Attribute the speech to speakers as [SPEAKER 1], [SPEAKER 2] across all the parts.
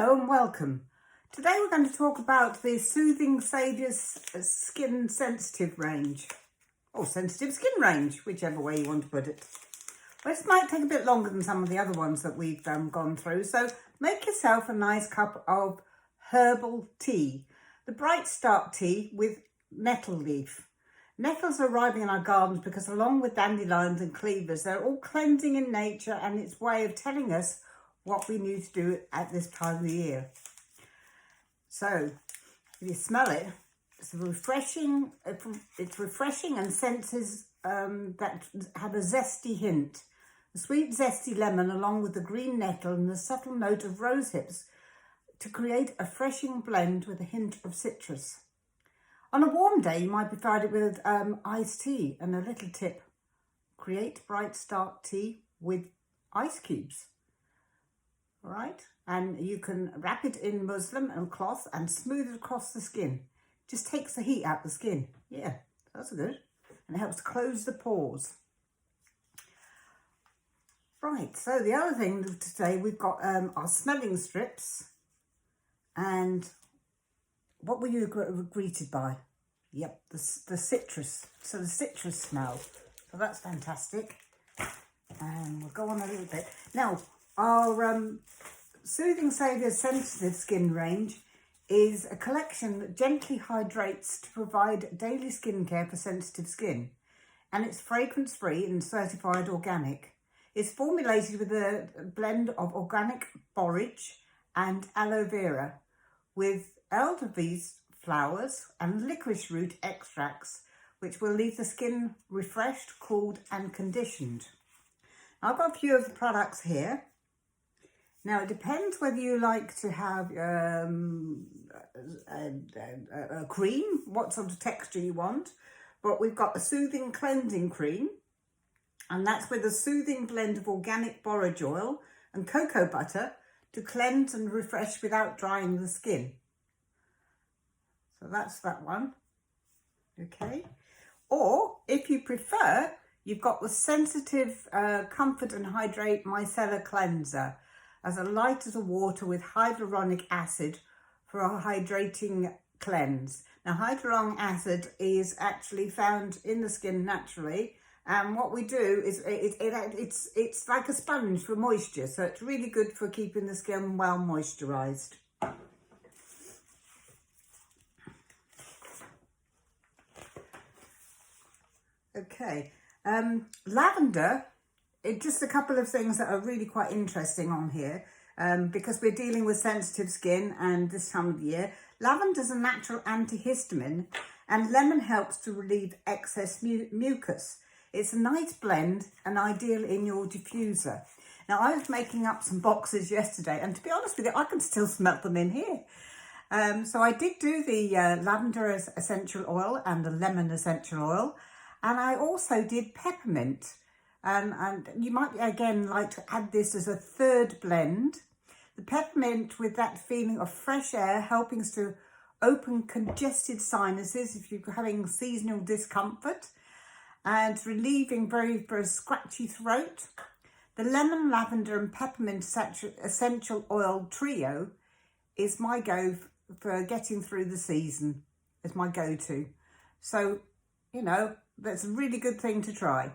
[SPEAKER 1] Hello and welcome. Today we're going to talk about the Soothing Saviour's Skin Sensitive range, or Sensitive Skin range, whichever way you want to put it. Well, this might take a bit longer than some of the other ones that we've gone through, so make yourself a nice cup of herbal tea. The Bright Start tea with nettle leaf. Nettles are arriving in our gardens because along with dandelions and cleavers, they're all cleansing in nature and its way of telling us what we need to do at this time of the year. So, if you smell it, it's refreshing and senses that have a zesty hint. The sweet zesty lemon along with the green nettle and the subtle note of rose hips to create a refreshing blend with a hint of citrus. On a warm day, you might provide it with iced tea. And a little tip, create Bright Start tea with ice cubes. All right, and you can wrap it in muslin and cloth and smooth it across the skin. Just takes the heat out the skin. Yeah, that's good. And it helps to close the pores. Right, so the other thing today, we've got our smelling strips. And what were you greeted by? Yep, the citrus. So the citrus smell. So that's fantastic. And we'll go on a little bit. Now, our Soothing Saviour's Sensitive Skin range is a collection that gently hydrates to provide daily skincare for sensitive skin. And it's fragrance-free and certified organic. It's formulated with a blend of organic borage and aloe vera with elderberry flowers and licorice root extracts, which will leave the skin refreshed, cooled and conditioned. I've got a few of the products here. Now, it depends whether you like to have a cream, what sort of texture you want. But we've got a soothing cleansing cream, and that's with a soothing blend of organic borage oil and cocoa butter to cleanse and refresh without drying the skin. So that's that one. Okay. Or, if you prefer, you've got the Sensitive Comfort and Hydrate Micellar Cleanser as a light as a water with hyaluronic acid for a hydrating cleanse. Now, hyaluronic acid is actually found in the skin naturally, and what we do is it's like a sponge for moisture, so it's really good for keeping the skin well moisturised. Okay, lavender. Just a couple of things that are really quite interesting on here, because we're dealing with sensitive skin and this time of the year. Lavender is a natural antihistamine and lemon helps to relieve excess mucus. It's a nice blend and ideal in your diffuser. Now, I was making up some boxes yesterday and to be honest with you, I can still smell them in here. So I did do the lavender essential oil and the lemon essential oil, and I also did peppermint. And you might again like to add this as a third blend. The peppermint with that feeling of fresh air helping to open congested sinuses if you're having seasonal discomfort and relieving very scratchy throat. The lemon, lavender and peppermint essential oil trio is my go for getting through the season. It's my go-to. So, you know, that's a really good thing to try.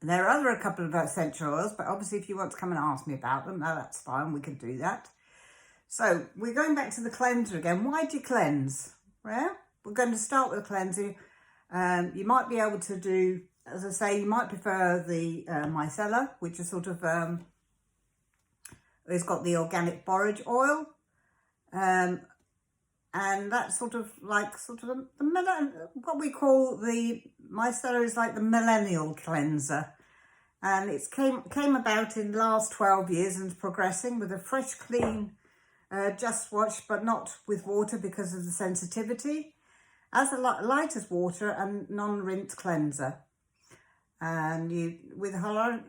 [SPEAKER 1] There are a couple of essential oils, but obviously if you want to come and ask me about them, no, that's fine, we can do that. So we're going back to the cleanser again. Why do you cleanse? Well, we're going to start with cleansing. You might be able to do, as I say, you might prefer the micellar, which is sort of, it's got the organic borage oil. And that's sort of the what we call the micellar is like the millennial cleanser, and it's came about in the last 12 years and is progressing with a fresh, clean, just wash, but not with water because of the sensitivity, as light as water and non-rinse cleanser, and with a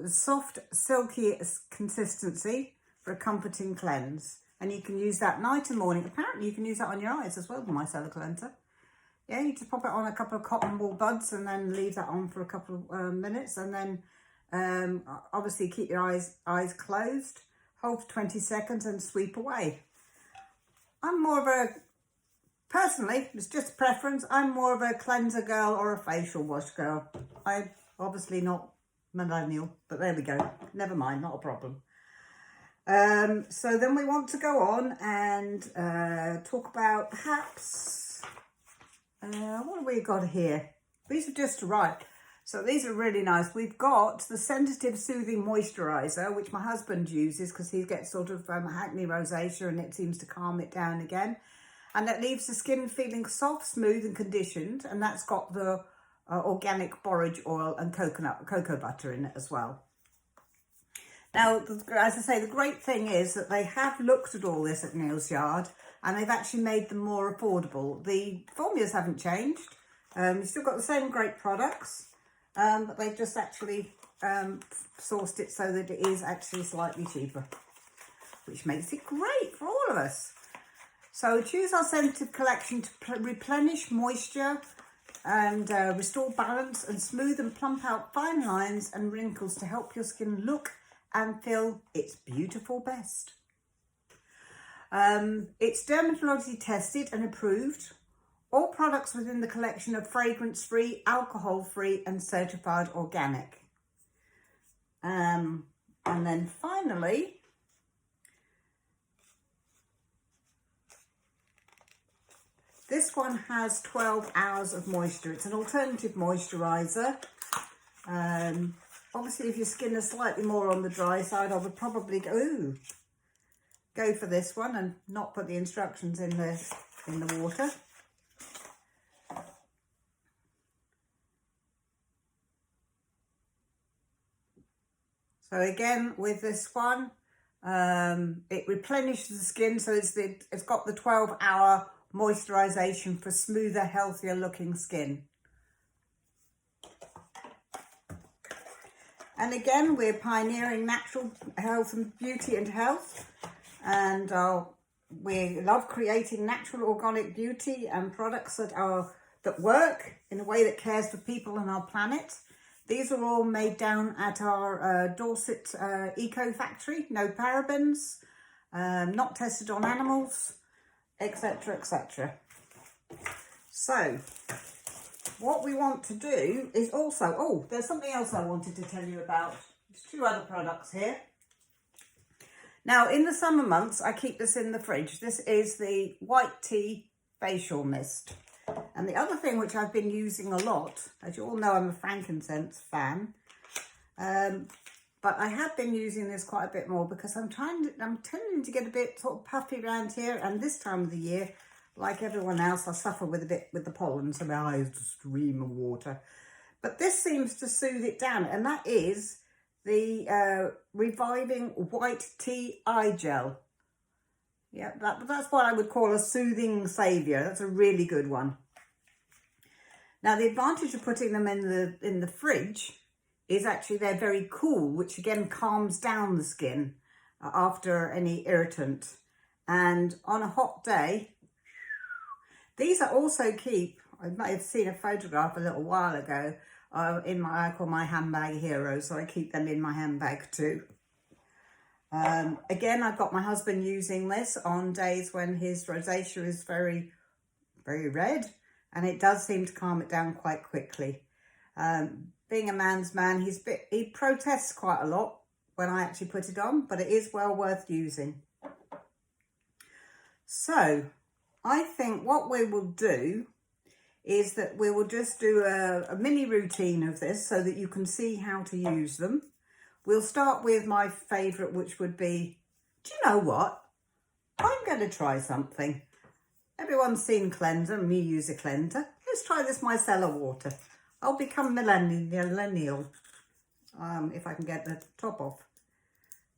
[SPEAKER 1] soft, silky consistency for a comforting cleanse. And you can use that night and morning. Apparently you can use that on your eyes as well, the micellar cleanser. Yeah, you just pop it on a couple of cotton wool buds and then leave that on for a couple of minutes. And then obviously keep your eyes closed. hold for 20 seconds and sweep away. I'm more of a, personally, it's just a preference, I'm more of a cleanser girl or a facial wash girl. I'm obviously not millennial, but there we go. Never mind, not a problem. So then we want to go on and talk about perhaps, what have we got here? These are just right. So these are really nice. We've got the Sensitive Soothing Moisturiser, which my husband uses because he gets sort of acne rosacea and it seems to calm it down again. And it leaves the skin feeling soft, smooth and conditioned. And that's got the organic borage oil and cocoa butter in it as well. Now, as I say, the great thing is that they have looked at all this at Neil's Yard and they've actually made them more affordable. The formulas haven't changed. You've still got the same great products, but they've just actually sourced it so that it is actually slightly cheaper, which makes it great for all of us. So choose our Sensitive collection to replenish moisture and restore balance and smooth and plump out fine lines and wrinkles to help your skin look and feel its beautiful best. It's dermatologically tested and approved. All products within the collection are fragrance-free, alcohol-free and certified organic. And then finally, this one has 12 hours of moisture. It's an alternative moisturiser. Obviously, if your skin is slightly more on the dry side, I would probably go for this one and not put the instructions in the water. So again, with this one, it replenishes the skin, so it's got the 12-hour moisturization for smoother, healthier looking skin. And again, we're pioneering natural health and beauty and health, and we love creating natural organic beauty and products that work in a way that cares for people and our planet. These are all made down at our Dorset Eco Factory, no parabens, not tested on animals, etc, etc. So what we want to do is also, there's something else I wanted to tell you about. There's two other products here. Now in the summer months, I keep this in the fridge. This is the white tea facial mist. And the other thing which I've been using a lot, as you all know, I'm a frankincense fan, but I have been using this quite a bit more because I'm tending to get a bit sort of puffy around here, and this time of the year, like everyone else, I suffer with the pollen, so my eyes stream of water. But this seems to soothe it down, and that is the Reviving White Tea Eye Gel. Yeah, that's what I would call a soothing saviour. That's a really good one. Now, the advantage of putting them in the fridge is actually they're very cool, which again calms down the skin after any irritant. And on a hot day, these are also I might have seen a photograph a little while ago I call my handbag heroes, so I keep them in my handbag too. Again, I've got my husband using this on days when his rosacea is very, very red, and it does seem to calm it down quite quickly. Being a man's man, he protests quite a lot when I actually put it on, but it is well worth using. So I think what we will do is that we will just do a mini routine of this so that you can see how to use them. We'll start with my favourite, which would be, do you know what? I'm going to try something. Everyone's seen cleanser, me use a cleanser. Let's try this micellar water. I'll become millennial if I can get the top off.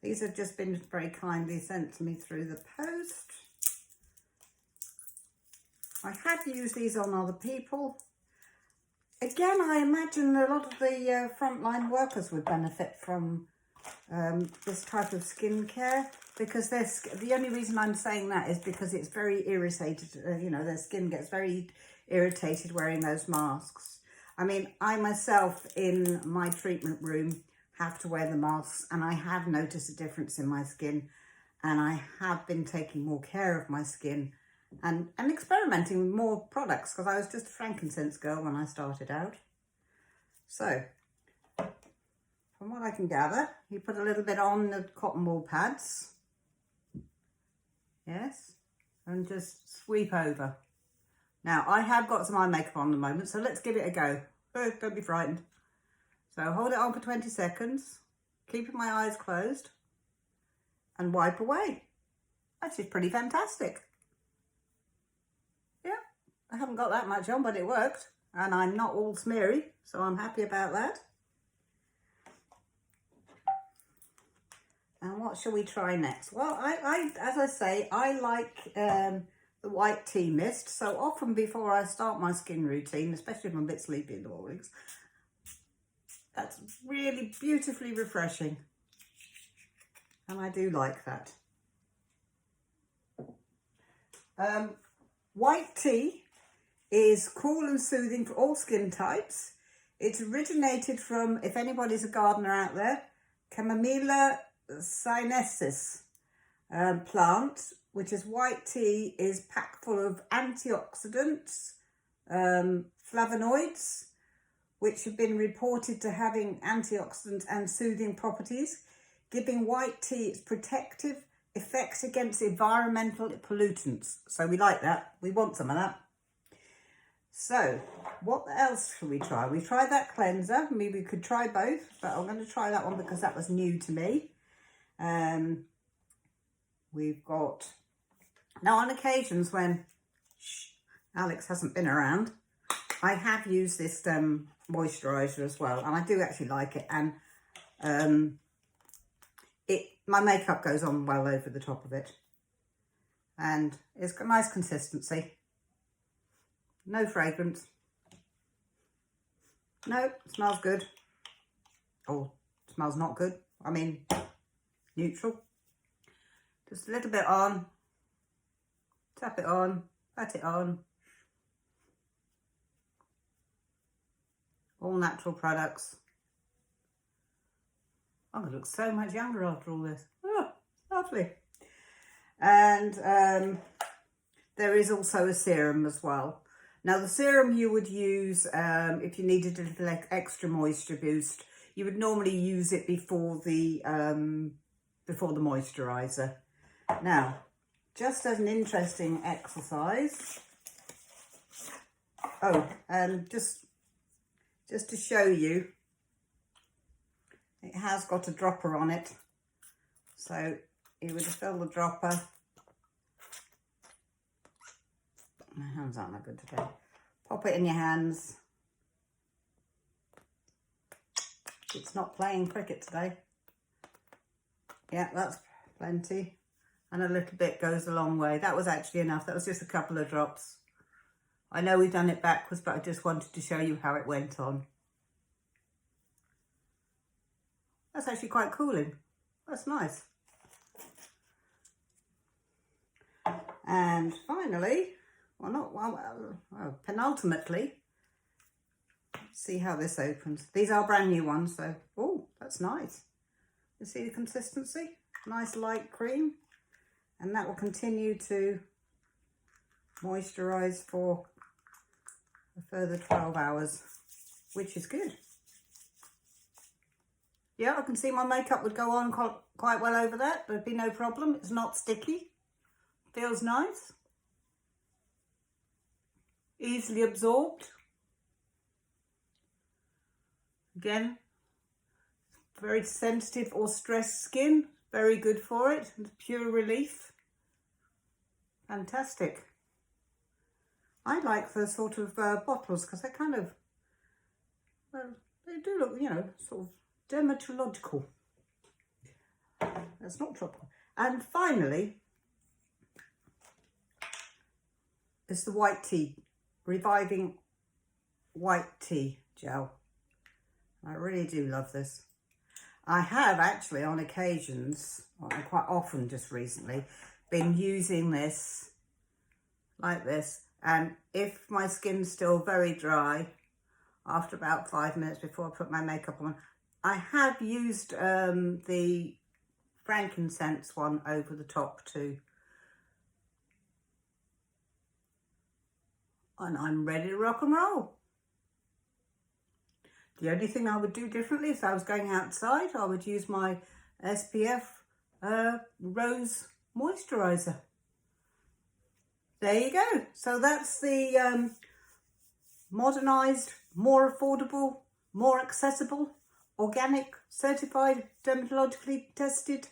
[SPEAKER 1] These have just been very kindly sent to me through the post. I have used these on other people. Again, I imagine a lot of the frontline workers would benefit from this type of skincare, because the only reason I'm saying that is because it's very irritated. Their skin gets very irritated wearing those masks. I mean, I myself in my treatment room have to wear the masks, and I have noticed a difference in my skin. and I have been taking more care of my skin and experimenting with more products, because I was just a frankincense girl when I started out. So, from what I can gather, you put a little bit on the cotton wool pads. Yes, and just sweep over. Now, I have got some eye makeup on at the moment, so let's give it a go. Oh, don't be frightened. So hold it on for 20 seconds, keeping my eyes closed, and wipe away. Actually, it's pretty fantastic. Yeah, I haven't got that much on, but it worked. And I'm not all smeary, so I'm happy about that. And what shall we try next? Well, as I say, I like the white tea mist. So often before I start my skin routine, especially if I'm a bit sleepy in the mornings, that's really beautifully refreshing. And I do like that. White tea is cool and soothing for all skin types. It's originated from, if anybody's a gardener out there, Chamomilla sinensis plant, which is white tea, is packed full of antioxidants, flavonoids, which have been reported to having antioxidant and soothing properties, giving white tea its protective effects against environmental pollutants. So we like that. We want some of that. So what else should we try? We tried that cleanser. Maybe we could try both, but I'm going to try that one because that was new to me. We've got, now on occasions when Alex hasn't been around, I have used this moisturiser as well, and I do actually like it, and my makeup goes on well over the top of it, and it's got nice consistency. No fragrance. No, smells good. Oh, smells not good. I mean, neutral. Just a little bit on. Tap it on. Pat it on. All natural products. I'm going to look so much younger after all this. Oh, lovely. And there is also a serum as well. Now, the serum you would use if you needed a little extra moisture boost. You would normally use it before the moisturiser. Now, just as an interesting exercise. Oh, and just to show you, it has got a dropper on it. So you would fill the dropper. My hands aren't that good today. Pop it in your hands. It's not playing cricket today. Yeah, that's plenty. And a little bit goes a long way. That was actually enough. That was just a couple of drops. I know we've done it backwards, but I just wanted to show you how it went on. That's actually quite cooling. That's nice. And finally, penultimately, see how this opens. These are brand new ones, so, oh, that's nice. You see the consistency? Nice light cream. And that will continue to moisturise for a further 12 hours, which is good. Yeah, I can see my makeup would go on quite well over that. There'd be no problem. It's not sticky. Feels nice. Easily absorbed. Again, very sensitive or stressed skin. Very good for it. Pure relief. Fantastic. I like the sort of bottles because they're kind of, well, they do look, you know, sort of dermatological. That's not tropical. And finally, it's the white tea, reviving white tea gel. I really do love this. I have actually on occasions, or quite often just recently, been using this like this. And if my skin's still very dry, after about 5 minutes before I put my makeup on, I have used the frankincense one over the top too. And I'm ready to rock and roll. The only thing I would do differently if I was going outside, I would use my SPF Rose Moisturiser. There you go. So that's the modernised, more affordable, more accessible, organic, certified, dermatologically tested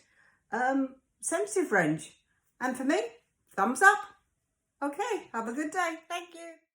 [SPEAKER 1] sensitive range. And for me, thumbs up. Okay, have a good day. Thank you.